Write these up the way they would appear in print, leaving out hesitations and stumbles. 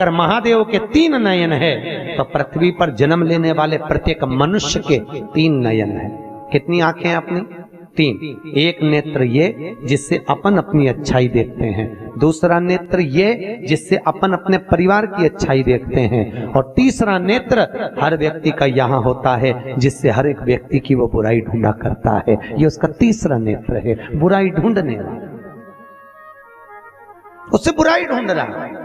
अगर महादेव के 3 नयन है तो पृथ्वी पर जन्म लेने वाले प्रत्येक मनुष्य के 3 नयन है। कितनी आंखें हैं अपनी? 3। एक नेत्र ये जिससे अपन अपनी अच्छाई देखते हैं, दूसरा नेत्र ये जिससे अपन अपने परिवार की अच्छाई देखते हैं, और तीसरा नेत्र हर व्यक्ति का यहाँ होता है जिससे हर एक व्यक्ति की वो बुराई ढूंढा करता है। ये उसका तीसरा नेत्र है, बुराई ढूंढने वाला, उससे बुराई ढूंढ रहा है,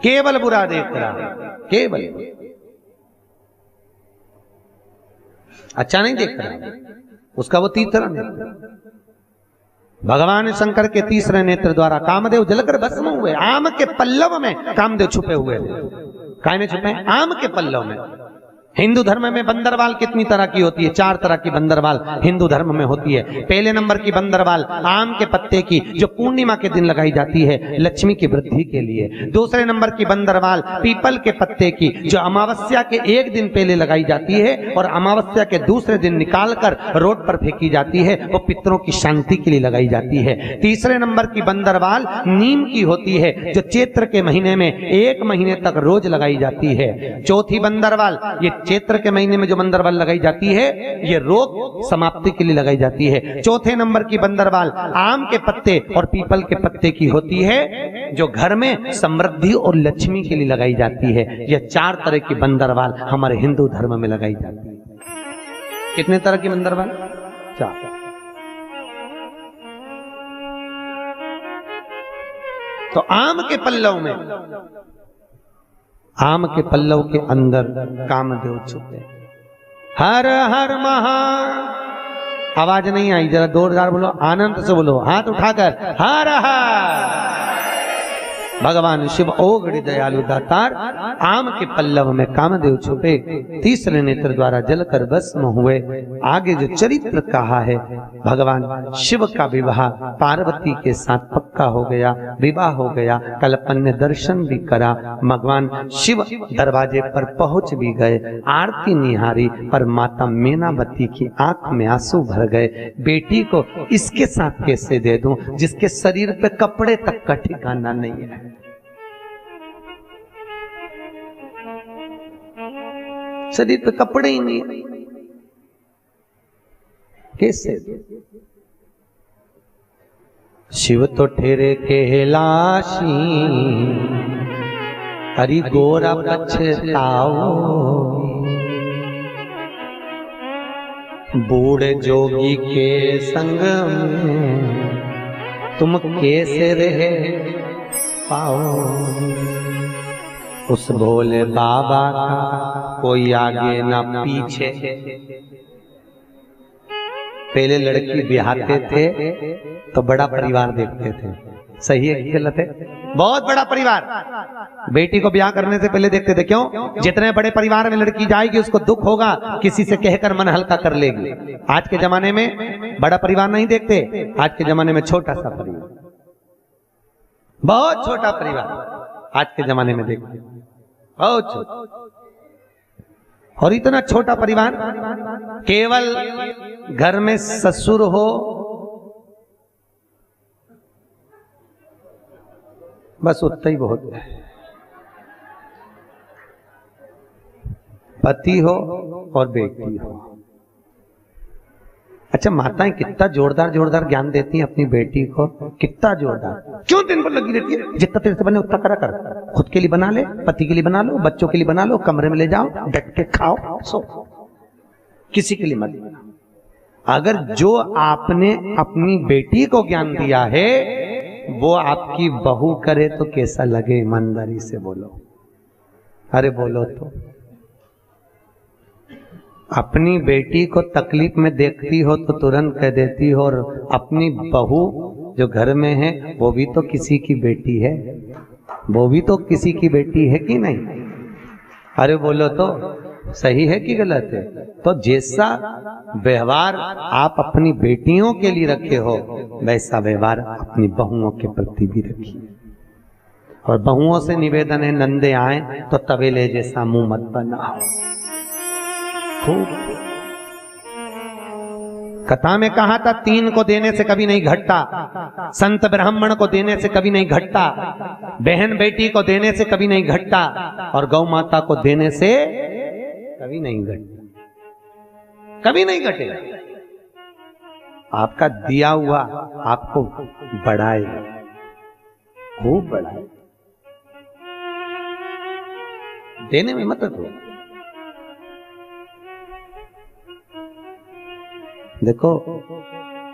केवल बुरा देख रहा है, केवल अच्छा नहीं देख रहा, उसका वो तीसरा नेत्र। भगवान शंकर के तीसरे नेत्र द्वारा कामदेव जलकर भस्म हुए। आम के पल्लव में कामदेव छुपे हुए थे। काय में छुपे? आम के पल्लव में। हिंदू धर्म में बंदरवाल कितनी तरह की होती है? 4 तरह की बंदरवाल हिंदू धर्म में होती है। पहले नंबर की बंदरवाल आम के पत्ते की, जो पूर्णिमा के दिन लगाई जाती है लक्ष्मी की वृद्धि के लिए। दूसरे नंबर की बंदरवाल पीपल के पत्ते की, जो अमावस्या के 1 दिन पहले लगाई जाती है और अमावस्या के दूसरे दिन निकालकर रोड पर फेंकी जाती है, वो पितरों की शांति के लिए लगाई जाती है। तीसरे नंबर की बंदरवाल नीम की होती है, जो चैत्र के महीने में 1 महीने तक रोज लगाई जाती है। चौथी बंदरवाल, ये चैत्र के महीने में जो बंदरवाल लगाई जाती है, ये रोग समाप्ति के लिए लगाई जाती है। चौथे नंबर की बंदरवाल आम के पत्ते और पीपल के पत्ते की होती है, जो घर में समृद्धि और लक्ष्मी के लिए लगाई जाती है। यह 4 तरह की बंदरवाल हमारे हिंदू धर्म में लगाई जाती है। कितने तरह की बंदरवाल? 4। तो आम के पल्लव में, आम के पल्लव के अंदर कामदेव छुपे। हर हर महा, आवाज नहीं आई, जरा जोरदार बोलो, आनंद से बोलो, हाथ उठाकर हर हर। भगवान शिव ओगड़ी दयालु दातार आम के पल्लव में कामदेव छुपे, तीसरे नेत्र द्वारा जलकर भस्म हुए। आगे जो चरित्र कहा है, भगवान शिव का विवाह पार्वती के साथ पक्का हो गया, विवाह हो गया। कल अपन ने दर्शन भी करा, भगवान शिव दरवाजे पर पहुंच भी गए, आरती निहारी, पर माता मीनावती की आंख में आंसू भर गए। बेटी को इसके साथ कैसे दे दूं जिसके शरीर पे कपड़े तक का ठिकाना नहीं है। शरीर पे कपड़े ही नहीं है, कैसे? शिव तो ठेरे कैलाशी, हरि गोरा पछताओ, बूढ़े जोगी के संग में तुम कैसे रहे पाओ। उस भोले बाबा का कोई आगे ना पीछे। पहले लड़की ब्याहते थे तो बड़ा परिवार देखते थे, सही है कि गलत है? बहुत बड़ा परिवार बेटी को ब्याह करने से पहले देखते थे। क्यों? जितने बड़े परिवार में लड़की जाएगी उसको दुख होगा, किसी से कहकर मन हल्का कर लेगी। आज के जमाने में बड़ा परिवार नहीं देखते, आज के जमाने में छोटा सा परिवार, बहुत छोटा परिवार आज के जमाने में देखते, बहुत छोटा। और इतना छोटा परिवार, केवल घर में ससुर हो, बस उतना ही बहुत है। पति हो और बेटी हो। अच्छा, माताएं कितना जोरदार जोरदार ज्ञान देती हैं अपनी बेटी को, कितना जोरदार। क्यों दिन भर लगी रहती है? जितना तेरे से बने उतना करा कर। खुद के लिए बना ले, पति के लिए बना लो, बच्चों के लिए बना लो, कमरे में ले जाओ, डट के खाओ, सो, किसी के लिए मत। अगर जो आपने अपनी बेटी को ज्ञान दिया है वो आपकी बहू करे तो कैसा लगे? ईमानदारी से बोलो, अरे बोलो तो। अपनी बेटी को तकलीफ में देखती हो तो तुरंत कह देती हो, और अपनी बहू जो घर में है वो भी तो किसी की बेटी है, वो भी तो किसी की बेटी है कि नहीं? अरे बोलो तो, सही है कि गलत है? तो जैसा व्यवहार आप अपनी बेटियों के लिए रखे हो, वैसा व्यवहार अपनी बहुओं के प्रति भी रखिए। और बहुओं से निवेदन है, नंदे आए तो तवेले जैसा मुंह मत बनाओ। कथा में कहा था 3 को देने से कभी नहीं घटता, संत ब्राह्मण को देने से कभी नहीं घटता, बहन बेटी को देने से कभी नहीं घटता, और गौ माता को देने से कभी नहीं घटता, कभी नहीं घटेगा। आपका दिया हुआ आपको बढ़ाएगा, खूब बढ़ाएगा, देने में मदद हो। देखो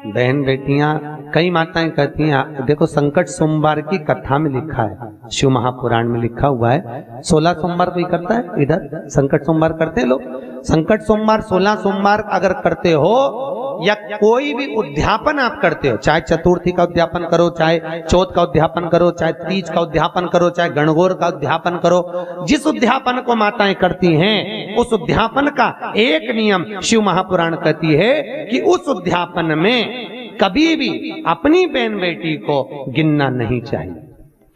बहन बेटियां, कई माताएं कहती हैं, देखो संकट सोमवार की कथा में लिखा है, शिव महापुराण में लिखा हुआ है, 16 सोमवार कोई करता है इधर, संकट सोमवार करते हैं लोग। संकट सोमवार 16 सोमवार अगर करते हो, या कोई भी उद्यापन आप करते हो, चाहे चतुर्थी का उद्यापन करो, चाहे चौथ का उद्यापन करो, चाहे तीज का उद्यापन करो, चाहे गणगौर का उद्यापन करो, जिस उद्यापन को माताएं करती हैं, उस उद्यापन का एक नियम शिव महापुराण कहती है कि उस उद्यापन में कभी भी अपनी बहन बेटी को गिनना नहीं चाहिए।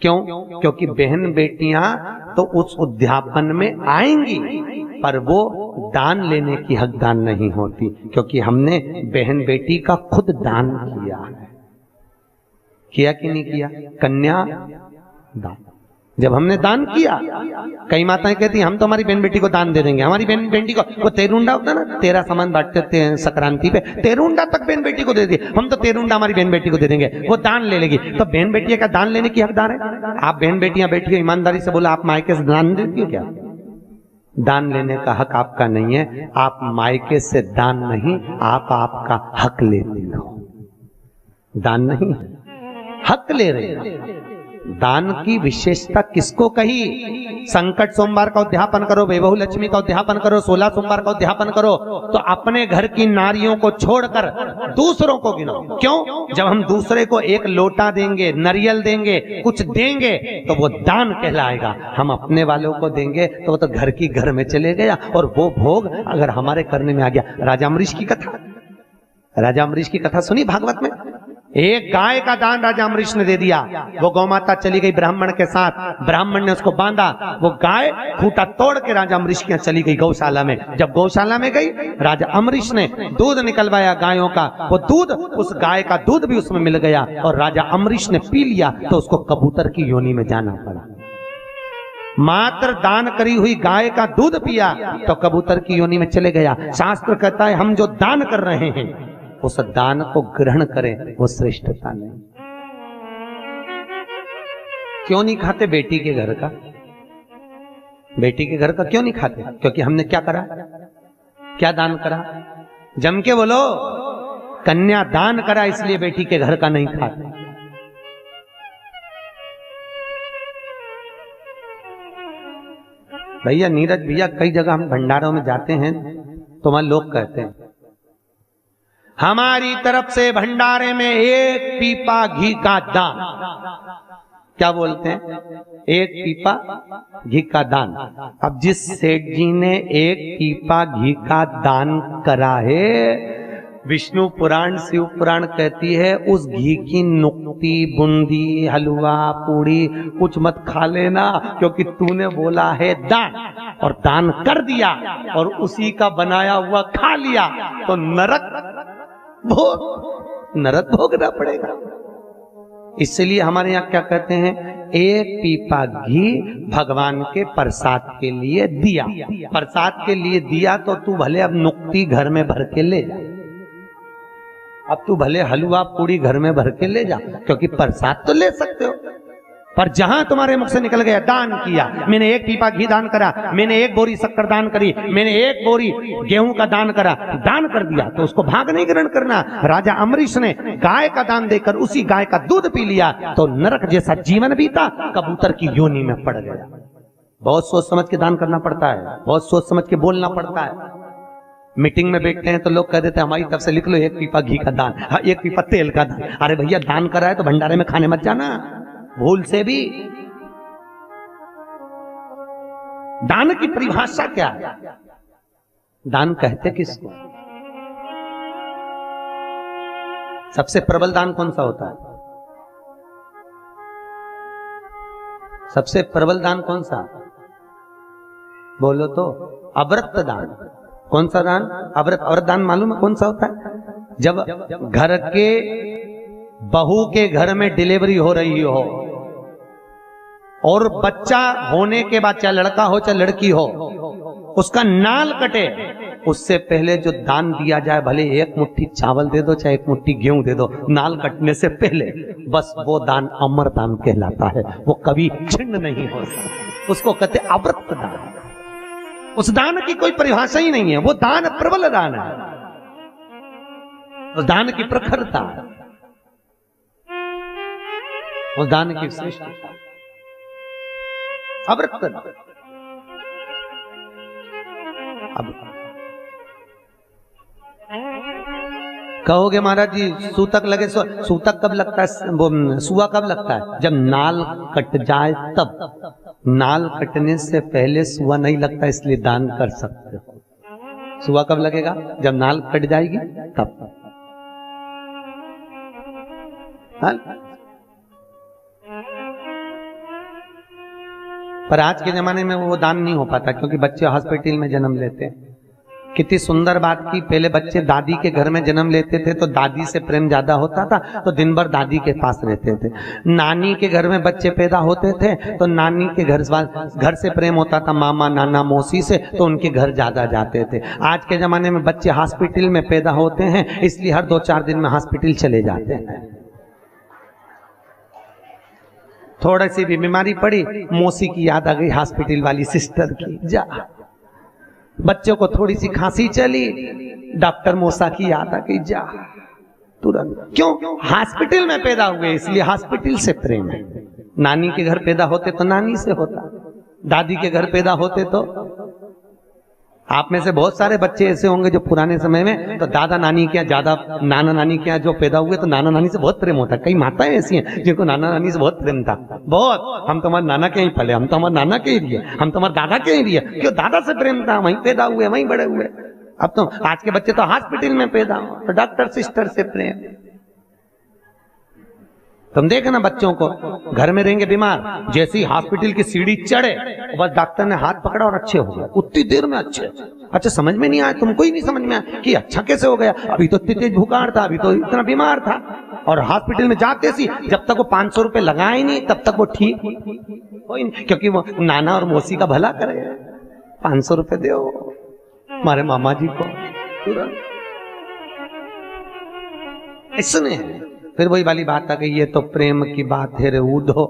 क्यों? क्योंकि बहन बेटियां तो उस उद्यापन में आएंगी, पर वो दान लेने की हकदार नहीं होती, क्योंकि हमने बहन बेटी का खुद दान किया है। किया कि नहीं किया? कन्या दान, जब हमने दान किया, कई माताएं कहती हैं हम तो हमारी बहन बेटी को दान दे देंगे, हमारी बहन बेटी को, वो तेरुंडा होता है ना, 13 सामान बांटते हैं संक्रांति पे, तेरुंडा तक बहन बेटी को दे दिए, हम तो तेरुंडा हमारी बहन बेटी को दे देंगे, वो दान ले लेगी। तो बहन बेटियां का दान लेने की हकदार है? आप बहन बेटियां बैठी हो, ईमानदारी से बोला, आप मायके से दान देती हो क्या? दान लेने का हक आपका नहीं है, आप मायके से दान नहीं, आप आपका हक लेती हो, दान नहीं, हक ले रहे हो। दान की विशेषता किसको कही? संकट सोमवार का उद्यापन करो, वैभव लक्ष्मी का उद्यापन करो, 16 सोमवार का उद्यापन करो, तो अपने घर की नारियों को छोड़कर दूसरों को गिनो। क्यों? जब हम दूसरे को एक लोटा देंगे, नारियल देंगे, कुछ देंगे, तो वो दान कहलाएगा। हम अपने वालों को देंगे तो वो तो घर की घर में चले गया, और वो भोग अगर हमारे करने में आ गया। राजा अम्बरीश की कथा, राजा अम्बरीश की कथा सुनी भागवत में? एक गाय का दान राजा अम्बरीश ने दे दिया, वो गौ माता चली गई ब्राह्मण के साथ, ब्राह्मण ने उसको बांधा, वो गाय खूंटा तोड़ के राजा अम्बरीश के यहाँ चली गई गौशाला में। जब गौशाला में गई, राजा अम्बरीश ने दूध निकलवाया गायों का, वो दूध, उस गाय का दूध भी उसमें मिल गया, और राजा अम्बरीश ने पी लिया, तो उसको कबूतर की योनि में जाना पड़ा। मात्र दान करी हुई गाय का दूध पिया तो कबूतर की योनि में चले गया। शास्त्र कहता है हम जो दान कर रहे हैं उस दान को ग्रहण करें, वो श्रेष्ठता नहीं। क्यों नहीं खाते बेटी के घर का? बेटी के घर का क्यों नहीं खाते? क्योंकि हमने क्या करा? क्या दान करा? जम के बोलो, कन्या दान करा, इसलिए बेटी के घर का नहीं खाते। भैया नीरज भैया, कई जगह हम भंडारों में जाते हैं तो वहां लोग कहते हैं हमारी तरफ से भंडारे में 1 पीपा घी का दान। क्या बोलते हैं? 1 पीपा घी का दान। अब जिस सेठ जी ने 1 पीपा घी का दान करा है, विष्णु पुराण शिव पुराण कहती है उस घी की नुक्ती, बूंदी, हलवा, पूड़ी कुछ मत खा लेना, क्योंकि तूने बोला है दान, और दान कर दिया और उसी का बनाया हुआ खा लिया तो नरक भोगना पड़ेगा। इसलिए हमारे यहाँ क्या कहते हैं, 1 पीपा घी भगवान के प्रसाद के लिए दिया। प्रसाद के लिए दिया तो तू भले अब नुक्ती घर में भर के ले जा, अब तू भले हलवा पूड़ी घर में भर के ले जा, क्योंकि प्रसाद तो ले सकते हो, पर जहां तुम्हारे मुख से निकल गया दान किया, मैंने 1 पीपा घी दान करा, मैंने 1 बोरी शक्कर दान करी, मैंने 1 बोरी गेहूं का दान करा, दान कर दिया, तो उसको भाग नहीं ग्रहण करना। राजा अम्बरीश ने गाय का दान देकर उसी गाय का दूध पी लिया तो नरक जैसा जीवन बीता, कबूतर की योनि में पड़ गया। बहुत सोच समझ के दान करना पड़ता है, बहुत सोच समझ के बोलना पड़ता है। मीटिंग में बैठते हैं तो लोग कह देते हैं हमारी तरफ से लिख लो 1 पीपा घी का दान, 1 पीपा तेल का दान। अरे भैया दान करा है तो भंडारे में खाने मत जाना भूल से भी। दान की परिभाषा क्या है? दान कहते किसको? सबसे प्रबल दान कौन सा होता है? सबसे प्रबल दान कौन सा? बोलो तो। अव्रत दान। कौन सा दान? अव्रत। अव्रत दान मालूम है कौन सा होता है? जब घर के बहू के घर में डिलीवरी हो रही हो और बच्चा होने के बाद, चाहे लड़का हो चाहे लड़की हो, उसका नाल कटे, उससे पहले जो दान दिया जाए, भले एक मुट्ठी चावल दे दो चाहे एक मुट्ठी गेहूं दे दो, नाल कटने से पहले, बस वो दान अमर दान कहलाता है, वो कभी छिन्न नहीं हो सकता। उसको कहते अव्रत दान। उस दान की कोई परिभाषा ही नहीं है, वो दान प्रबल दान है, उस दान की प्रखरता, उस दान की श्रेष्ठता, अव्रत दान। अब कहोगे महाराज जी सूतक लगे, सूतक कब लगता है, वो सुआ कब लगता है? जब नाल कट जाए तब। नाल कटने से पहले सुआ नहीं लगता, इसलिए दान कर सकते हो। सुआ कब लगेगा? जब नाल कट जाएगी तब। पर आज के जमाने में वो दान नहीं हो पाता, क्योंकि बच्चे हॉस्पिटल में जन्म लेते हैं। कितनी सुंदर बात की, पहले बच्चे दादी के घर में जन्म लेते थे तो दादी से प्रेम ज्यादा होता था, तो दिन भर दादी के पास रहते थे। नानी के घर में बच्चे पैदा होते थे तो नानी के घर से प्रेम होता था, मामा नाना मौसी से, तो उनके घर ज्यादा जाते थे। आज के जमाने में बच्चे हॉस्पिटल में पैदा होते हैं, इसलिए हर 2-4 दिन में हॉस्पिटल चले जाते हैं। थोड़ी सी भी बीमारी पड़ी, मौसी की याद आ गई, हॉस्पिटल वाली सिस्टर की, जा। बच्चों को थोड़ी सी खांसी चली, डॉक्टर मौसा की याद आ गई, जा तुरंत। क्यों? हॉस्पिटल में पैदा हुए, इसलिए हॉस्पिटल से प्रेम है। नानी के घर पैदा होते तो नानी से होता, दादी के घर पैदा होते तो। आप में से बहुत सारे बच्चे ऐसे होंगे जो पुराने समय में तो दादा नानी के यहाँ ज्यादा, नाना नानी के यहाँ जो पैदा हुए तो नाना नानी से बहुत प्रेम होता है। कई माताएं ऐसी हैं जिनको नाना नानी से बहुत प्रेम था, बहुत। हम तो हमारे नाना के ही पले, हम तो हमारे नाना के ही लिए, हम तो हमारे दादा के ही लिए। क्यों? दादा से प्रेम था, वहीं पैदा हुए, वहीं बड़े हुए। अब तो आज के बच्चे तो हॉस्पिटल में पैदा हो तो डॉक्टर सिस्टर से प्रेम। तुम देखो ना बच्चों को, घर में रहेंगे बीमार, जैसे ही हॉस्पिटल की सीढ़ी चढ़े बस डॉक्टर ने हाथ पकड़ा और अच्छे हो गए, उतनी देर में अच्छे। अच्छा समझ में नहीं आया, तुमको ही नहीं समझ में आया कि अच्छा कैसे हो गया, अभी तो इतनी तेज बुखार था, अभी तो इतना बीमार था। और हॉस्पिटल में जाते सी जब तक वो 500 रुपए लगाए नहीं तब तक वो ठीक हो, क्योंकि वो नाना और मौसी का भला करे। 500 रुपए दो हमारे मामा जी को, इसने फिर वही वाली बात आ गई, ये तो प्रेम की बात है रे ऊधो,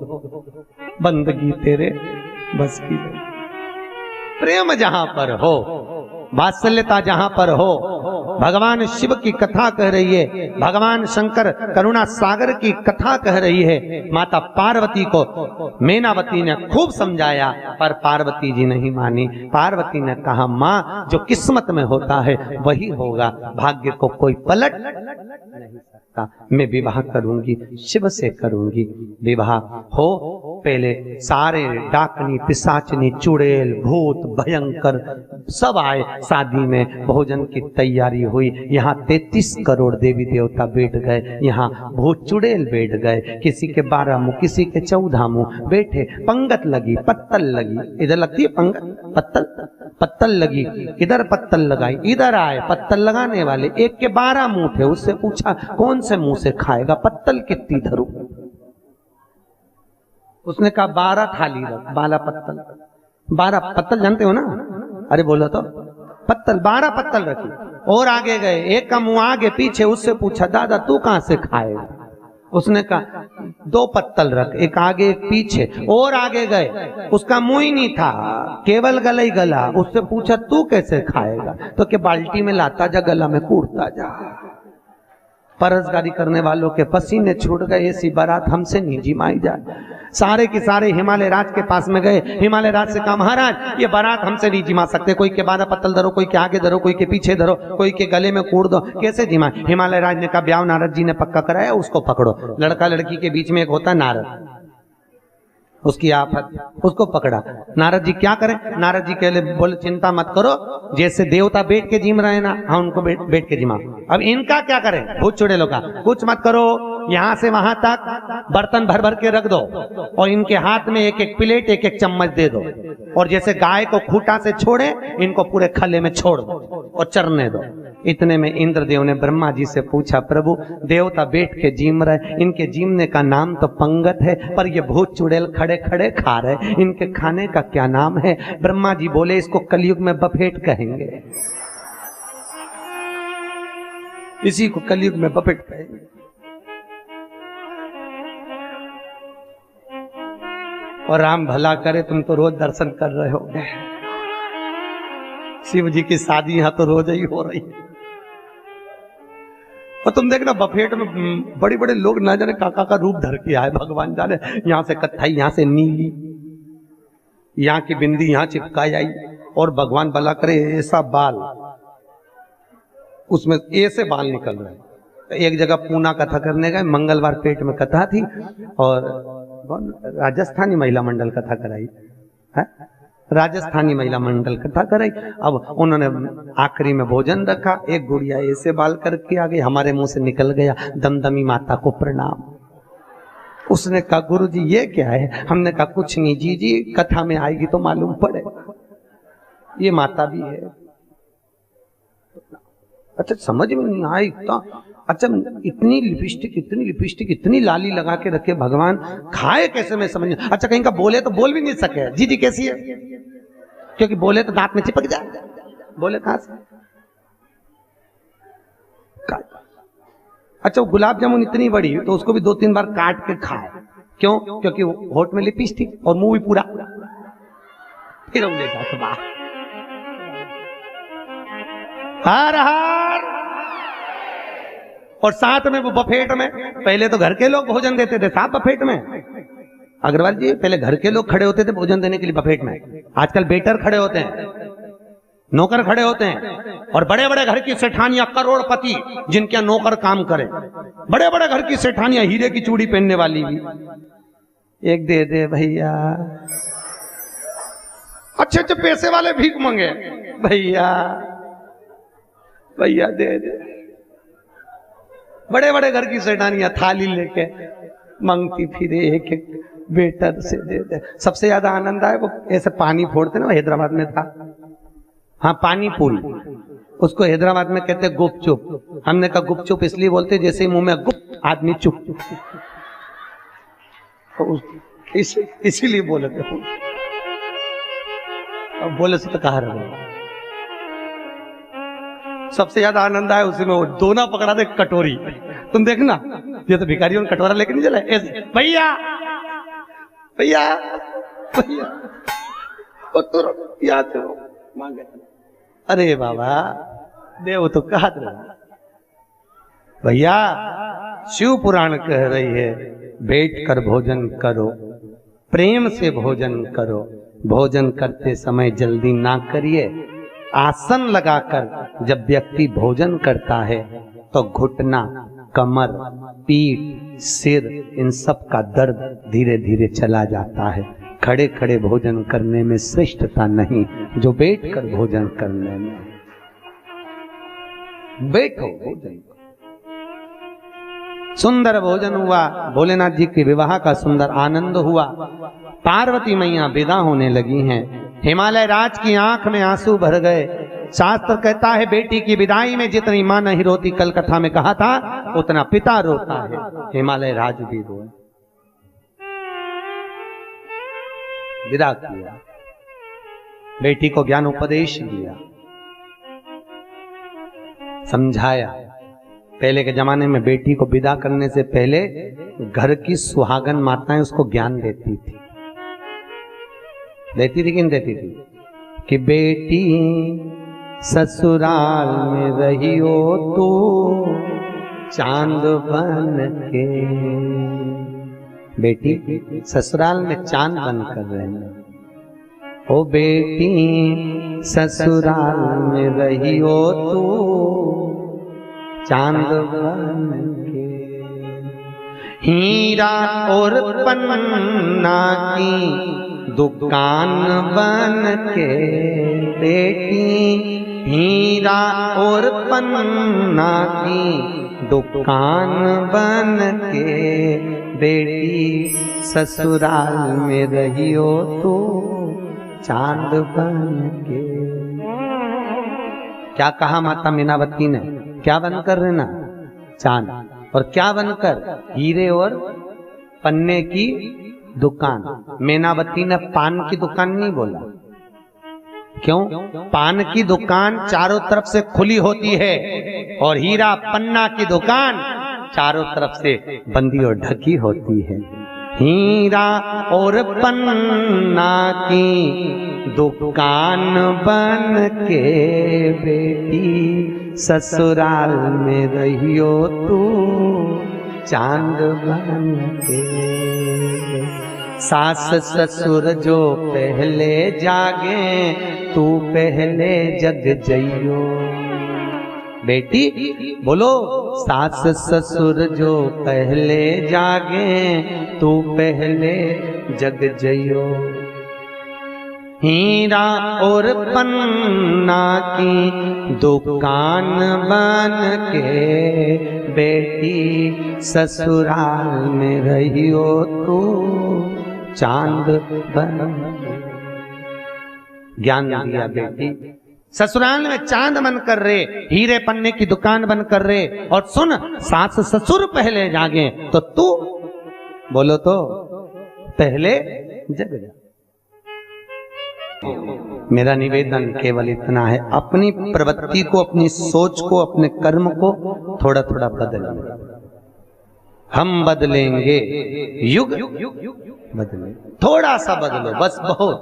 बंदगी तेरे बस की। प्रेम जहां पर हो, वात्सल्यता जहां पर हो, भगवान शिव की कथा कह रही है, भगवान शंकर करुणा सागर की कथा कह रही है। माता पार्वती को मैनावती ने खूब समझाया, पर पार्वती जी नहीं मानी। पार्वती ने कहा, माँ जो किस्मत में होता है वही होगा, भाग्य को कोई पलट नहीं सकता। मैं विवाह करूंगी, शिव से करूंगी विवाह। हो पहले सारे डाकनी पिशाचनी चुड़ैल भूत भयंकर सब आए, शादी में भोजन की तैयारी हुई। यहाँ 33 करोड़ देवी देवता बैठ गए, यहाँ भूत चुड़ैल बैठ गए, किसी के 12 मुंह किसी के 14 मुंह बैठे। पंगत लगी, पत्तल लगी, इधर लगती है पंगत, पत्तल लगी, इधर पत्तल लगाई, इधर आए पत्तल लगाने वाले, एक के 12 मुंह थे। उससे पूछा कौन से मुंह से खाएगा, पत्तल कितनी धरूं? उसने कहा 12 थाली रख, 12 पत्तल। 12 पत्तल जानते हो ना? अरे बोलो तो, पत्तल 12 पत्तल रखी। और आगे गए, एक का मुंह आगे पीछे। उससे पूछा दादा तू कहां से खाएगा? उसने कहा 2 पत्तल रख, एक आगे एक पीछे। और आगे गए, उसका मुंह ही नहीं था, केवल गला ही गला। उससे पूछा तू कैसे खाएगा? तो के बाल्टी में लाता जा, गला में कूटता जा। परसगारी करने वालों के पसीने छूट गए, ऐसी बारात हमसे नहीं जिमाई जाए। सारे के सारे हिमालय राज के पास में गए। हिमालय राज से कहा महाराज ये बारात हमसे नहीं जिमा सकते, कोई के 12 पत्तल धरो, कोई के आगे धरो, कोई के पीछे धरो, कोई के गले में कूट दो, कैसे जिमा? हिमालय राज ने कहा ब्याह नारद जी ने पक्का कराया, उसको पकड़ो। लड़का लड़की के बीच में एक होता नारद, उसकी आफत, उसको पकड़ा। नारद जी क्या करें? नारद जी कहले बोले चिंता मत करो, जैसे देवता बैठ के जिम रहे ना, हाँ उनको बैठ के जिमा। अब इनका क्या करें? भूत चुड़ैलों का कुछ मत करो, यहां से वहां तक बर्तन भर भर के रख दो और इनके हाथ में एक एक प्लेट एक एक चम्मच दे दो। और जैसे गाय को खूंटा से छोड़े, इनको पूरे खले में छोड़ दो और चरने दो। इतने में इंद्रदेव ने ब्रह्मा जी से पूछा, प्रभु देवता बैठ के जीम रहे, इनके जीमने का नाम तो पंगत है, पर ये भूत चुड़ैल खड़े खड़े खा रहे, इनके खाने का क्या नाम है? ब्रह्मा जी बोले, इसको कलयुग में बफेट कहेंगे, इसी को कलयुग में बफेट कहेंगे। और राम भला करे, तुम तो रोज दर्शन कर रहे होगे, शिव जी की शादी यहां तो रोज ही हो रही है। और तुम देखना बफेट में बड़े बड़े लोग ना जाने काका का रूप धर के आए, भगवान जाने, यहां से कत्थई, यहां से नीली, यहां की बिंदी यहां चिपकाई आई, और भगवान भला करे ऐसा बाल, उसमें ऐसे बाल निकल रहे हैं। एक जगह पूना कथा करने गए, मंगलवार पेट में कथा थी, और राजस्थानी महिला मंडल कथा कराई है, राजस्थानी महिला मंडल कथा कराई। अब उन्होंने आखिरी में भोजन रखा, एक गुड़िया ऐसे बाल करके आ गई, हमारे मुंह से निकल गया, दमदमी माता को प्रणाम। उसने कहा, गुरु जी ये क्या है? हमने कहा कुछ नहीं जी, जी कथा में आएगी तो मालूम पड़े, ये माता भी है। अच्छा समझ में नहीं आई इतना, अच्छा इतनी लिपस्टिक इतनी लाली लगा के रखे भगवान, खाए कैसे मैं समझ। अच्छा कहीं का बोले तो बोल भी नहीं सके, जी जी कैसी है, क्योंकि बोले तो दांत में चिपक जाए, बोले कहां से। अच्छा वो गुलाब जामुन इतनी बड़ी तो उसको भी 2-3 बार काट के खाए, क्यों? क्योंकि होठ में लिपस्टिक और मुंह भी पूरा, फिर उंगली का हर हर। और साथ में वो बफेट में, पहले तो घर के लोग भोजन देते थे साहब बफेट में, अग्रवाल जी पहले घर के लोग खड़े होते थे भोजन देने के लिए बफेट में, आजकल बेटर खड़े होते हैं, नौकर खड़े होते हैं, और बड़े बड़े घर की सेठानियां, करोड़पति जिनके नौकर काम करें, बड़े बड़े घर की सेठानियां, हीरे की चूड़ी पहनने वाली भी, एक दे दे भैया, अच्छे अच्छे पैसे वाले भीख मांगे, भैया भैया दे दे। बड़े बड़े घर की सेठानियां थाली लेके मांगती फिरे, एक एक वेटर से दे दे। सबसे ज्यादा आनंद आए वो ऐसे पानी फोड़ते ना, हैदराबाद में था, हाँ पानी पूरी, उसको हैदराबाद में कहते गुपचुप। हमने कहा गुपचुप इसलिए बोलते जैसे ही मुंह में गुप्त आदमी चुप, इसीलिए बोले थे। अब बोले से तो कहा रहे, सबसे ज्यादा आनंद आया उसी में, वो दोना पकड़ा दे कटोरी, तुम देखना ये तो भिखारियों ने कटोरा लेके नहीं चला ऐसे, भैया भैया भैया, वो तो याद है मांगे, अरे बाबा देव तो कहा भैया, शिव पुराण कह रही है बैठ कर भोजन करो, प्रेम से भोजन करो, भोजन करते समय जल्दी ना करिए। आसन लगाकर जब व्यक्ति भोजन करता है तो घुटना, कमर, पीठ, सिर, इन सब का दर्द धीरे धीरे चला जाता है। खड़े खड़े भोजन करने में श्रेष्ठता नहीं, जो बैठकर भोजन करने में। बैठो भोजन, सुंदर भोजन हुआ, भोलेनाथ जी के विवाह का सुंदर आनंद हुआ। पार्वती मैया विदा होने लगी हैं, हिमालय राज की आंख में आंसू भर गए। शास्त्र कहता है बेटी की विदाई में जितनी मां नहीं रोती, कल कथा में कहा था, उतना पिता रोता है। हिमालय राज भी रोए, विदा किया, बेटी को ज्ञान उपदेश दिया, समझाया। पहले के जमाने में बेटी को विदा करने से पहले घर की सुहागन माताएं उसको ज्ञान देती थी, देती थी कि नहीं देती थी, कि बेटी ससुराल में रहियो तो चांद बन के, बेटी ससुराल में चांद बन कर रहना, ओ बेटी ससुराल में रहियो तो चांद बन के। हीरा और पन्ना की दुकान बन के, बेटी हीरा और पन्ना की दुकान बन के, बेटी ससुराल में रहियो तो चांद बन के। क्या कहा माता मीनावती ने? क्या बनकर रहना? चांद। और क्या बनकर? हीरे और पन्ने की दुकान। मीनावती ने पान की दुकान नहीं बोला। क्यों? पान की दुकान चारों तरफ से खुली होती है और हीरा पन्ना की दुकान चारों तरफ से बंदी और ढकी होती है। हीरा और पन्ना की दुकान बन के बेटी ससुराल में रहियो तू चांद बन के। सास ससुर जो पहले जागे तू पहले जग जइयो। बेटी बोलो, सास ससुर जो पहले जागे तू पहले जग जइयो। हीरा और पन्ना की दुकान बन के बेटी ससुराल में रहियो तू चांद बन। ज्ञान दिया बेटी, ससुराल में चांद बन कर रे, हीरे पन्ने की दुकान बन कर रे। और सुन, सास ससुर पहले जागे तो तू बोलो तो पहले जग जा। मेरा निवेदन केवल इतना है, अपनी प्रवृत्ति को, अपनी सोच को, अपने कर्म को थोड़ा थोड़ा बदलें। हम बदलेंगे, युग बदले, थोड़ा सा बदलो बस, बहुत।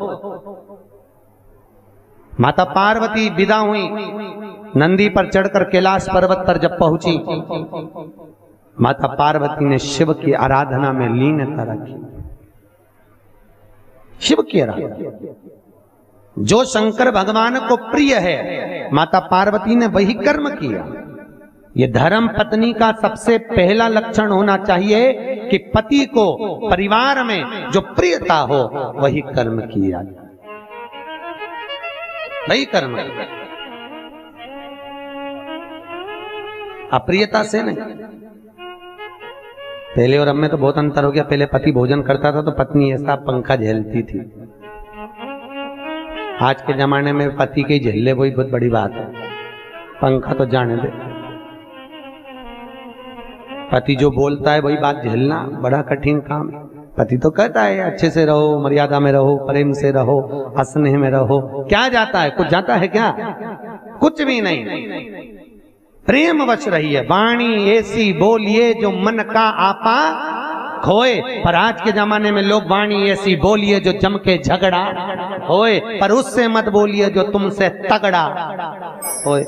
माता पार्वती विदा हुई, नंदी पर चढ़कर कैलाश पर्वत पर जब पहुंची, माता पार्वती ने शिव की आराधना में लीनता रखी। शिव की आराधना जो शंकर भगवान को प्रिय है, माता पार्वती ने वही कर्म किया। ये धर्म पत्नी का सबसे पहला लक्षण होना चाहिए कि पति को परिवार में जो प्रियता हो वही कर्म किया, वही कर्म। अप्रियता से नहीं। पहले और अब में तो बहुत अंतर हो गया। पहले पति भोजन करता था तो पत्नी ऐसा पंखा झेलती थी। आज के जमाने में पति के झेल ले वही बहुत बड़ी बात है। पंखा तो जाने दे, पति जो बोलता है वही बात झेलना बड़ा कठिन काम है। पति तो कहता है अच्छे से रहो, मर्यादा में रहो, प्रेम से रहो, स्नेह में रहो। क्या जाता है? कुछ जाता है क्या? कुछ भी नहीं। प्रेम वश रही है। वाणी ऐसी बोलिए जो मन का आपा खोए। पर आज के जमाने में लोग वाणी ऐसी बोलिए जो जम के झगड़ा होए, पर उससे मत बोलिए जो तुमसे तगड़ा होए।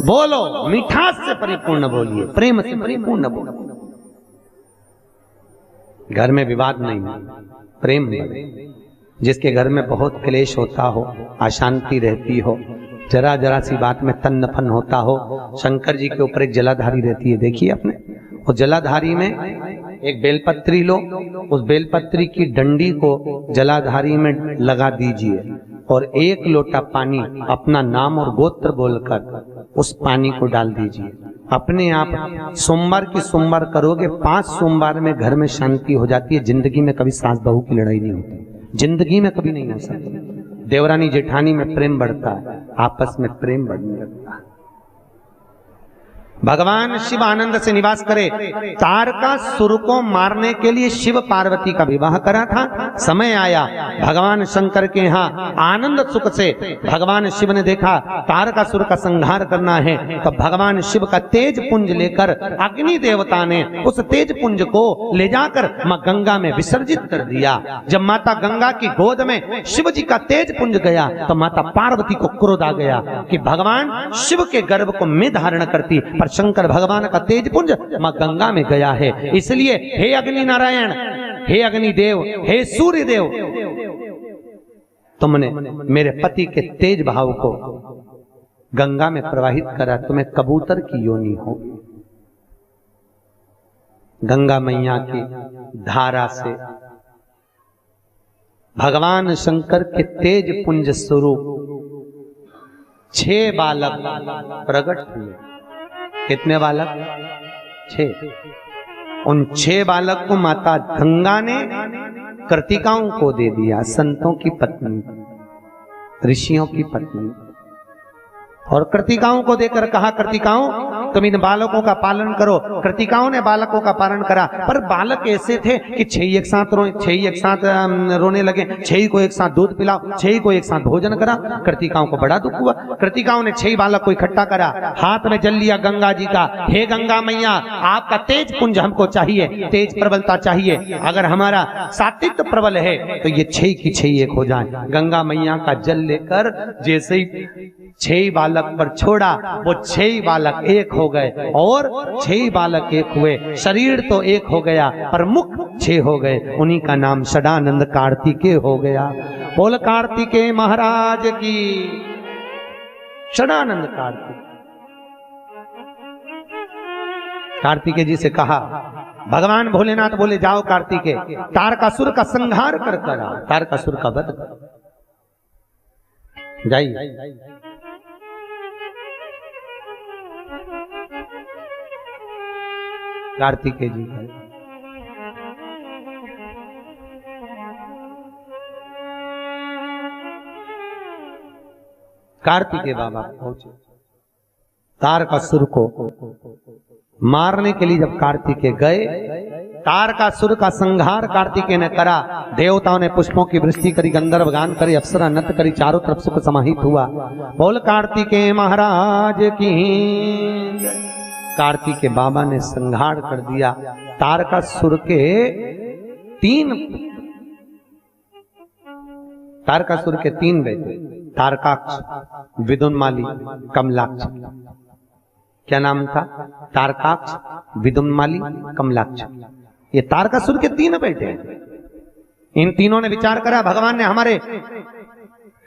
बोलो, मिठास से परिपूर्ण बोलिए, प्रेम से परिपूर्ण बोलिए। घर में विवाद नहीं, प्रेम बढ़े। जिसके घर में बहुत क्लेश होता हो, अशांति रहती हो, जरा जरा सी बात में तन्नफन होता हो। शंकर जी के ऊपर एक जलाधारी रहती है, देखिए आपने। उस जलाधारी में एक बेलपत्री लो, उस बेलपत्री की डंडी को जलाधारी में लगा दीजिए और एक लोटा पानी अपना नाम और गोत्र बोलकर उस पानी को डाल दीजिए। अपने आप सोमवार की सोमवार करोगे, 5 सोमवार में घर में शांति हो जाती है। जिंदगी में कभी सास बहू की लड़ाई नहीं होती, जिंदगी में कभी नहीं हो सकती। देवरानी जेठानी में प्रेम बढ़ता है, आपस में प्रेम बढ़ने लगता है। भगवान शिव आनंद से निवास करे। तारकासुर को मारने के लिए शिव पार्वती का विवाह करा था। समय आया, भगवान शंकर के यहाँ आनंद सुख से भगवान शिव ने देखा तारकासुर का संहार करना है, तो भगवान शिव का तेज पुंज लेकर अग्नि देवता ने उस तेज पुंज को ले जाकर मां गंगा में विसर्जित कर दिया। जब माता गंगा की गोद में शिव जी का तेज पुंज गया तो माता पार्वती को क्रोध आ गया कि भगवान शिव के गर्भ को मैं धारण करती, पर शंकर भगवान का तेज पुंज मां गंगा में गया है। इसलिए हे अग्नि नारायण, हे अग्नि देव, हे सूर्य देव, तुमने मेरे पति के तेज भाव को गंगा में प्रवाहित करा, तुम्हें कबूतर की योनि हो। गंगा मैया की धारा से भगवान शंकर के तेज पुंज स्वरूप 6 बालक प्रकट हुए। कितने बालक? 6। उन 6 बालक को माता गंगा ने कृतिकाओं को दे दिया, संतों की पत्नी, ऋषियों की पत्नी। और कृतिकाओं को देकर कहा, कृतिकाओं तुम इन बालकों का पालन करो। कृतिकाओं ने बालकों का पालन करा, पर बालक ऐसे थे कि 6 एक साथ रोने लगे, 6 को एक साथ दूध पिलाओ, 6 को एक साथ भोजन करा। कृतिकाओं को बड़ा दुख हुआ। कृतिकाओं ने 6 बालक को इकट्ठा करा, हाथ में जल लिया गंगा जी का। हे गंगा मैया, आपका तेज पुंज हमको चाहिए, तेज प्रबलता चाहिए। अगर हमारा सात्विक प्रबल है तो ये 6 की 6 एक हो जाए। गंगा मैया का जल लेकर जैसे ही 6 बालक पर छोड़ा, वो 6 बालक एक हो गए। और 6 बालक एक हुए, शरीर तो एक हो गया पर मुख 6 हो गए। उन्हीं का नाम षडानंद कार्तिकेय हो गया। बोल कार्तिकेय महाराज की। षडानंद कार्तिकेय जी से कहा, भगवान भोलेनाथ बोले जाओ कार्तिकेय, तारकासुर का संहार कर करा, तारकासुर का वध करो। जाइए। कार्तिकेय जी कार्तिकेय बाबा पहुंचे। तारकासुर को मारने के लिए जब कार्तिकेय गए, तारकासुर का संहार कार्तिकेय ने करा। देवताओं ने पुष्पों की वृष्टि करी, गंधर्व गान करी, अप्सरा नृत्य करी, चारों तरफ सुख समाहित हुआ। बोल कार्तिकेय महाराज की। कार्तिकेय बाबा ने संहार कर दिया तारकासुर के 3 बेटे, तारकाक्ष, विदुन्माली, कमलाक्ष। क्या नाम था? तारकाक्ष, विदुन्माली, कमलाक्ष। ये तारकासुर के 3 बेटे हैं। इन तीनों ने विचार करा, भगवान ने हमारे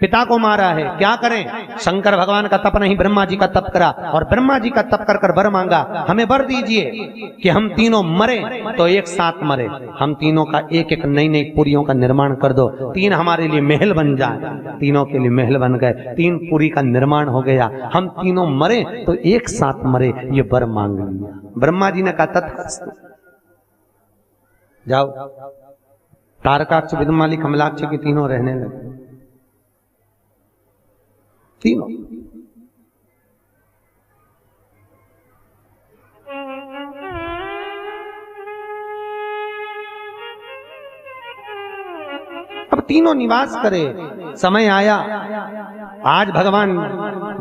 पिता को मारा है, क्या करें? शंकर भगवान का तप नहीं, ब्रह्मा जी का तप करा, और ब्रह्मा जी का तप कर कर वर मांगा, हमें वर दीजिए कि हम तीनों मरे तो एक साथ मरे। हम तीनों का एक एक नई नई पुरियों का निर्माण कर दो, 3 हमारे लिए महल बन जाए। तीनों के लिए महल बन गए, 3 पुरी का निर्माण हो गया। हम तीनों मरे तो एक साथ मरे, ये वर मांग लिया। ब्रह्मा जी ने कहा तथास्तु, जाओ। तारकाक्ष, विदुन्माली, कमलाक्ष की तीनों रहने लगे। तीनों अब तीनों निवास करे। समय आया, आज भगवान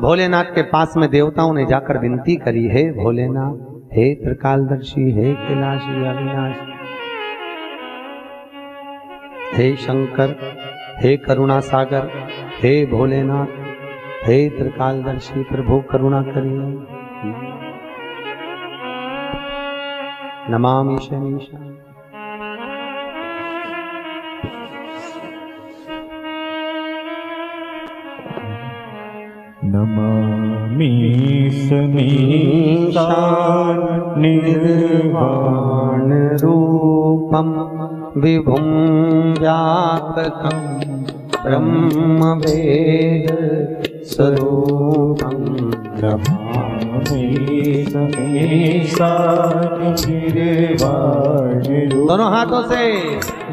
भोलेनाथ के पास में देवताओं ने जाकर विनती करी, हे भोलेनाथ, हे त्रिकालदर्शी, हे कैलाशी अविनाशी, हे शंकर, हे करुणा सागर, हे भोलेनाथ, हे त्रिकालदर्शी, प्रभु करुणा करिए। नमामि शनीशा। नमामि शनीशा निर्वाण रूपम विभुं व्यापकं ब्रह्म वेद स्वरूपं। नमामि शनीशा निर्वाण दोनों हाथों से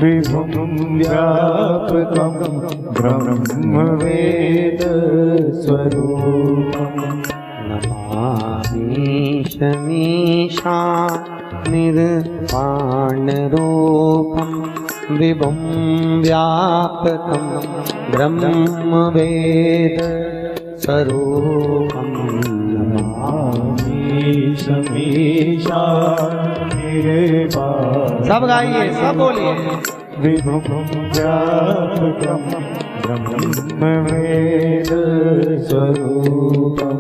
विभुं व्यापकं ब्रह्म वेद स्वरूपं। नमामि शनीशा निर्वाण रूपं विभुं व्यापकं ब्रह्म वेद स्वरूपं। नमामि शनीशा निर्वाण। सब गाइए, सब बोलिए। विभुं व्यापकं ब्रह्म वेद स्वरूपं।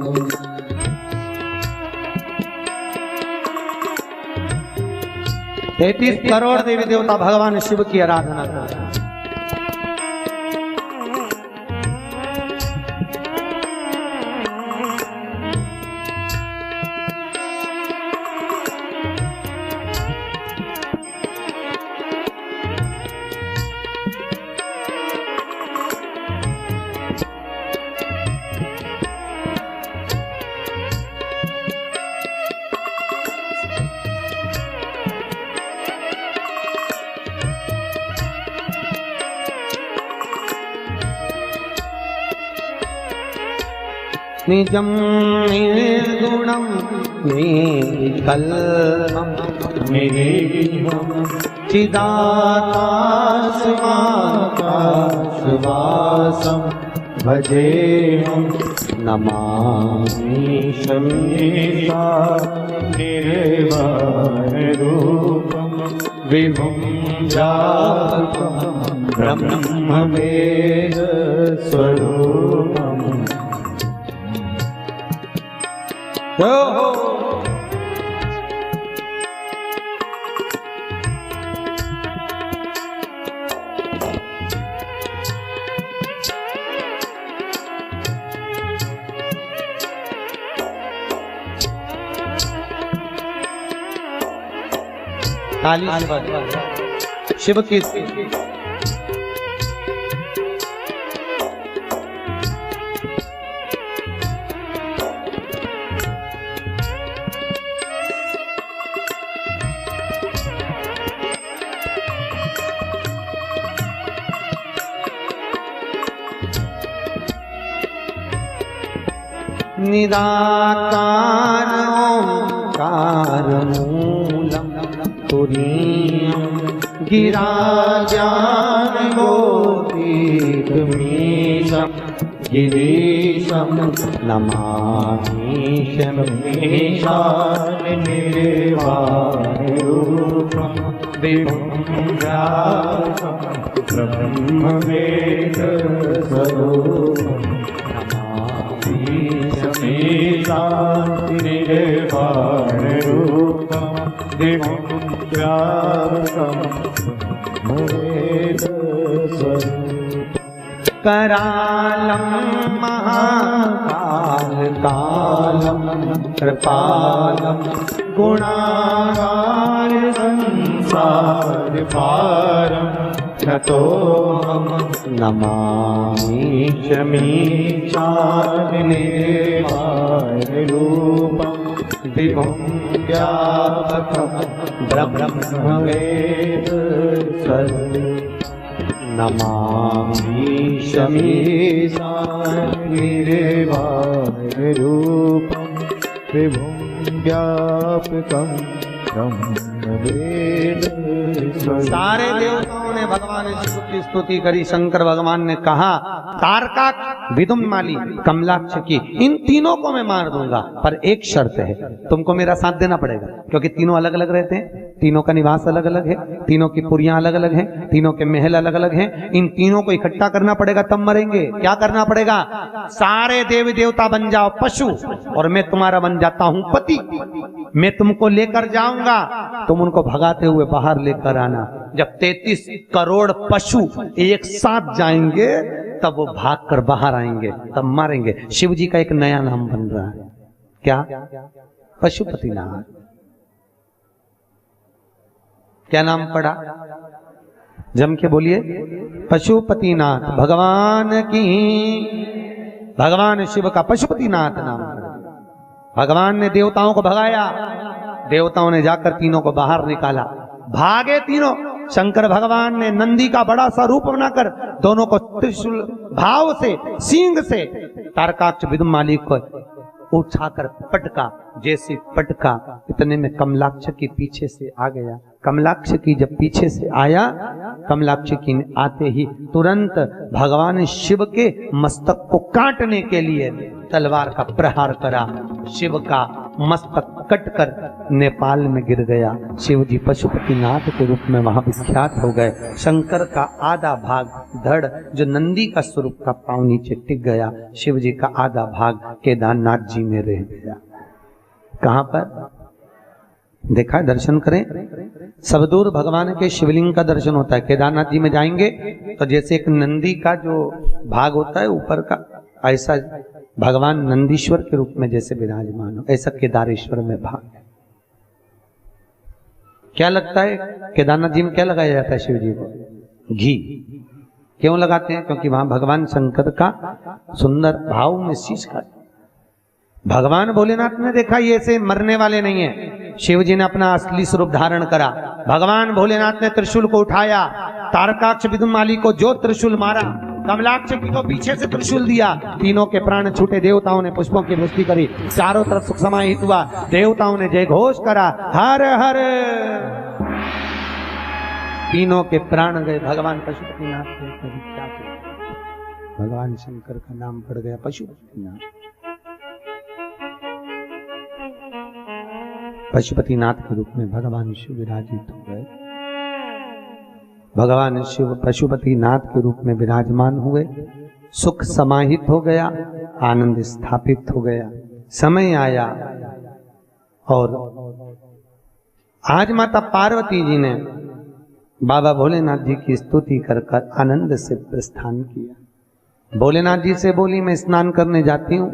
33 करोड़ देवी देवता भगवान शिव की आराधना करते हैं। निजं निर्गुणं निर्विकल्पं निरीहं चिदाकाशमाकाशवासं भजेहं नमामि शमीशा निर्वाणरूपं विभुं व्यापकं ब्रह्मवेदस्वरूपम् जय हो। ताली शिव की निराकार ओंकार मूलम तुरीयं गिरा ज्ञान गोतीतमीशं गिरीशं नमामि शमीशान निर्वाणरूपं विभुं व्यापकं ब्रह्मवेदस्वरूपम् निर्वाणरूपं विभुं व्यापकं ब्रह्मवेदस्वरूपम् करालं महाकाल कालं कृपालं गुणागार संसार पारं नतोऽहं नमामि शमीशान निर्वाणरूपं विभुं व्यापकं ब्रह्मवेदस्वरूपम् नमामि शमीशान निर्वाणरूपं विभुं व्यापकं ब्रह्मवेदस्वरूपम्। सारे देवताओं ने भगवान शिव की स्तुति करी। शंकर भगवान ने कहा तारकाक्ष, विदुम्माली, कमलाक्ष की इन तीनों को मैं मार दूंगा, पर एक शर्त है, तुमको मेरा साथ देना पड़ेगा, क्योंकि तीनों अलग अलग रहते हैं, तीनों का निवास अलग अलग है, तीनों की पुरियां अलग अलग हैं, तीनों के महल अलग अलग हैं। इन तीनों को इकट्ठा करना पड़ेगा, तब मरेंगे। क्या करना पड़ेगा? सारे देवी देवता बन जाओ पशु और मैं तुम्हारा बन जाता हूं पति। मैं तुमको लेकर जाऊंगा, तुम उनको भगाते हुए बाहर लेकर आना। जब 33 करोड़ पशु एक साथ जाएंगे तब वो भागकर बाहर आएंगे, तब मारेंगे। शिव जी का एक नया नाम बन रहा है, क्या? पशुपतिनाथ। क्या नाम पड़ा? जम के बोलिए, पशुपतिनाथ। भगवान की, भगवान शिव का पशुपतिनाथ नाम पड़ा। भगवान ने देवताओं को भगाया, देवताओं ने जाकर तीनों को बाहर निकाला, भागे तीनों। शंकर भगवान ने नंदी का बड़ा सा रूप बनाकर दोनों को त्रिशूल भाव से, सींग से तारकाक्ष विदुम्माली को उठाकर पटका। जैसे पटका, इतने में कमलाक्ष की पीछे से आ गया। कमलाक्ष की जब पीछे से आया, कमलाक्ष की आते ही तुरंत भगवान शिव के मस्तक को काटने के लिए तलवार का प्रहार करा। शिव का मस्तक कटकर नेपाल में गिर गया। शिव जी पशुपतिनाथ के रूप में वहां विख्यात हो गए। शंकर का आधा भाग धड़ जो नंदी का स्वरूप का पांव नीचे टिक गया, शिव जी का आधा भाग केदारनाथ जी में रह गया। कहां पर? देखा, दर्शन करें। सब दूर भगवान के शिवलिंग का दर्शन होता है। केदारनाथ जी में जाएंगे तो जैसे एक नंदी का जो भाग होता है ऊपर का, ऐसा भगवान नंदीश्वर के रूप में जैसे विराजमान हो, ऐसा केदारेश्वर में भाग है। क्या लगता है केदारनाथ जी में क्या लगाया जाता है शिव जी को? घी। क्यों लगाते हैं? क्योंकि वहां भगवान शंकर का सुंदर भाव में शीश का। भगवान भोलेनाथ ने देखा ये ऐसे मरने वाले नहीं है। शिव जी ने अपना असली स्वरूप धारण करा। भगवान भोलेनाथ ने त्रिशूल को उठाया, तारकाक्ष विदुम्माली को जो त्रिशूल मारा, कमलाक्ष को पीछे से त्रिशूल दिया, तीनों के प्राण छूटे, देवताओं ने पुष्पों की वृष्टि करी, चारों तरफ सुख समाहित हुआ, देवताओं ने जय घोष करा, हर हर। तीनों के प्राण गए। भगवान पशुपतिनाथ के क्या भगवान शंकर का नाम पड़ गया पशुपतिनाथ। पशुपतिनाथ के रूप में भगवान शिव विराजित हो गए। भगवान शिव पशुपतिनाथ के रूप में विराजमान हुए, सुख समाहित हो गया, आनंद स्थापित हो गया। समय आया और आज माता पार्वती जी ने बाबा भोलेनाथ जी की स्तुति कर कर आनंद से प्रस्थान किया। भोलेनाथ जी से बोली, मैं स्नान करने जाती हूं।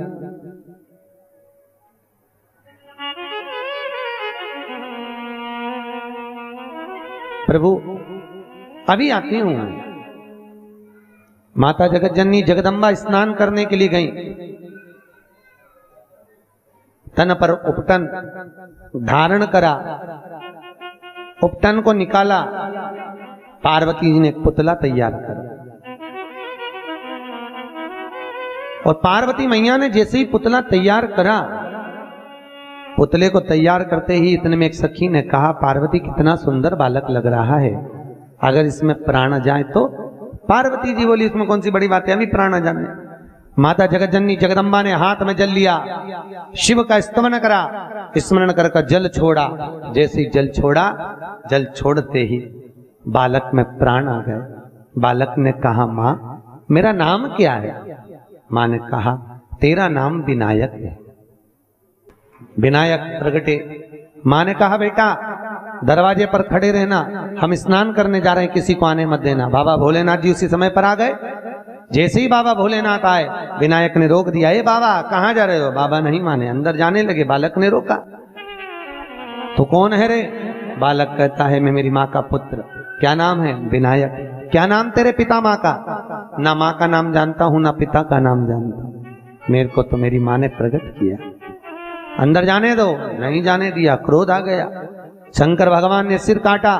प्रभु अभी आती हूं। माता जगत जननी जगदम्बा स्नान करने के लिए गई। तन पर उपटन धारण करा, उपटन को निकाला। पार्वती जी ने एक पुतला तैयार करा और पार्वती मैया ने जैसे ही पुतला तैयार करा, पुतले को तैयार करते ही इतने में एक सखी ने कहा, पार्वती कितना सुंदर बालक लग रहा है, अगर इसमें प्राण जाए तो। पार्वती जी बोली, इसमें कौन सी बड़ी बात है, अभी प्राण जाने। माता जगत जननी जगदम्बा ने हाथ में जल लिया, शिव का स्तमन करा, स्मरण कर जल छोड़ा। जैसे जल छोड़ा, जल छोड़ते ही बालक में प्राण आ गए। बालक ने कहा, माँ मेरा नाम क्या है? माँ ने कहा, तेरा नाम विनायक है। विनायक प्रगटे। माँ ने कहा, बेटा दरवाजे पर खड़े रहना, हम स्नान करने जा रहे हैं, किसी को आने मत देना। बाबा भोलेनाथ जी उसी समय पर आ गए। जैसे ही बाबा भोलेनाथ आए, विनायक ने रोक दिया, ए बाबा कहाँ जा रहे हो? बाबा नहीं माने, अंदर जाने लगे। बालक ने रोका। तो कौन है रे? बालक कहता है, मैं मेरी माँ का पुत्र। क्या नाम है? विनायक। क्या नाम तेरे पिता माँ का? ना माँ का नाम जानता हूं, ना पिता का नाम जानता हूं, मेरे को तो मेरी माँ ने प्रकट किया। अंदर जाने दो। नहीं जाने दिया, क्रोध आ गया। शंकर भगवान ने सिर काटा,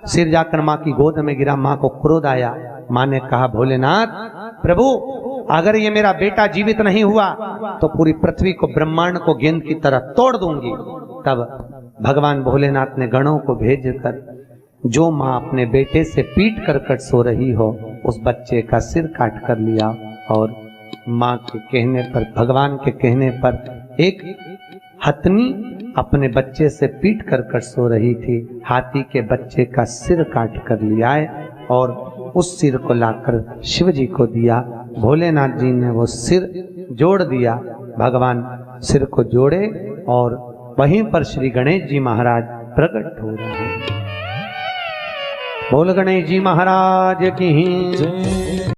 सिर जाकर माँ की गोद में गिरा। माँ को क्रोध आया। माँ ने कहा, भोलेनाथ प्रभु अगर ये मेरा बेटा जीवित नहीं हुआ तो पूरी पृथ्वी को, ब्रह्मांड को गेंद की तरह तोड़ दूंगी। तब भगवान भोलेनाथ ने गणों को भेजकर, जो माँ अपने बेटे से पीट कर कट सो रही हो, उस बच्चे का सिर काट कर लिया। और माँ के कहने पर, भगवान के कहने पर, एक हथनी अपने बच्चे से पीट कर कर सो रही थी, हाथी के बच्चे का सिर काट कर लिया है और उस सिर को लाकर शिव जी को दिया। भोलेनाथ जी ने वो सिर जोड़ दिया। भगवान सिर को जोड़े और वहीं पर श्री गणेश जी महाराज प्रकट हो रहे हैं। बोल गणेश जी महाराज की।